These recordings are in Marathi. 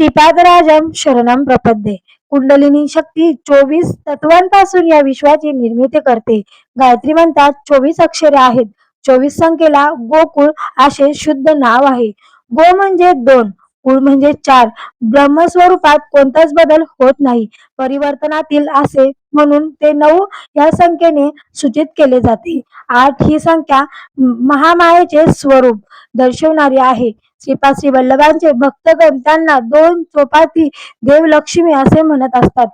श्रीपादराजम शरणम प्रपद्ये. कुंडलिनी शक्ती 24 तत्वांपासून या विश्वाची निर्मिती करते. गायत्री म्हणतात 24 अक्षरे आहेत. 24 संख्येला गोकुळ असे शुद्ध नाव आहे. गो म्हणजे 2, कुळ म्हणजे 4. ब्रह्मस्वरूपात कोणताच बदल होत नाही. परिवर्तनातील असे म्हणून ते 9 या संख्येने सूचित केले जाते. 8 ही संख्या महामायेचे स्वरूप दर्शवणारी आहे. श्रीपाद श्री वल्लभांचे भक्तगण त्यांना 2 चौपाती देव लक्ष्मी असे म्हणत असतात.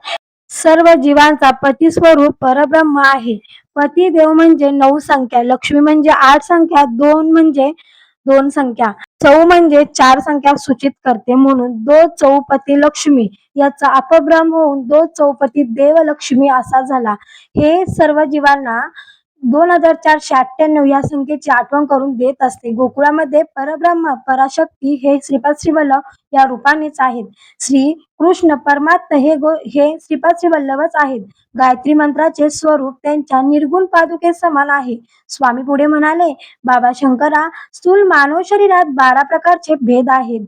सर्व जीवांचा पती स्वरूप परब्रह्म आहे. पती देव म्हणजे 9 संख्या, लक्ष्मी म्हणजे 8 संख्या, 2 म्हणजे 2 संख्या, चौ म्हणजे 4 संख्या सूचित करते. म्हणून 2 चौपती लक्ष्मी याचा अपभ्रम होऊन 2 चौपती देव लक्ष्मी असा झाला. हे सर्व जीवांना 2498 या संख्येची आठवण करून देत असते. गोकुळामध्ये परब्रह्म पराशक्ती हे श्रीपाद श्री वल्लभ या रूपानेच आहेत. श्री कृष्ण परमात्मा हे श्रीपाद श्री वल्लभच आहेत. गायत्री मंत्राचे स्वरूप त्यांच्या निर्गुण पादुके समान आहे. स्वामी पुढे म्हणाले, बाबा शंकरा, स्थूल मानव शरीरात 12 प्रकारचे भेद आहेत.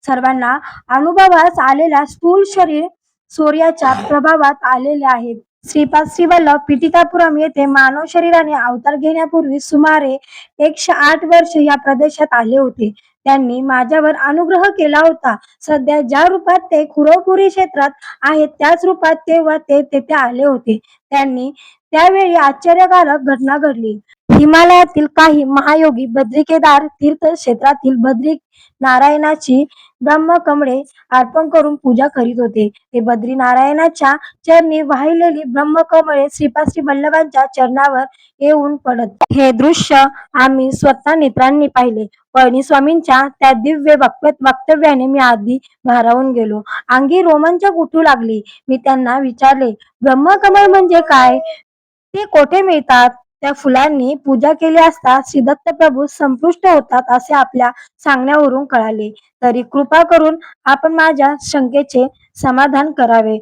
सर्वांना अनुभवास आलेल्या स्थूल शरीर सूर्याच्या प्रभावात आलेले आहेत. श्रीपाद श्री वल्लभ पिटिकापुरम येथे मानव शरीराने अवतार घेण्यापूर्वी सुमारे 108 वर्ष या प्रदेशात आले होते. त्यांनी माझ्यावर अनुग्रह केला होता. सध्या ज्या रूपात ते खुरवपुरी क्षेत्रात आहेत त्याच रूपात तेव्हा ते तेथे आले होते. त्यांनी त्यावेळी आश्चर्यकारक घटना घडली. हिमालयातील काही महायोगी बद्रिकेदार तीर्थ क्षेत्रातील बद्री नारायणाची ब्रह्मकमळे अर्पण करून पूजा करीत होते. ते बद्री नारायणाच्या चरणी वाहिलेली ब्रह्मकमळे श्रीपाद श्री वल्लभांच्या चरणावर येऊन पडत. हे दृश्य आम्ही स्वतः नेत्रांनी पाहिले. पळणीस्वामींच्या त्या दिव्य वक्तव्याने मी आधी भारावून गेलो. अंगी रोमांचक उठू लागली. मी त्यांना विचारले, ब्रह्मकमळ म्हणजे काय? ते कोठे मिळतात? त्या फुलांनी पूजा केली असता श्रीदत्त प्रभू संतुष्ट होतात असे आपल्या सांगण्यावरून कळाले. तरी कृपा करून आपण माझ्या शंकेचे समाधान करावे.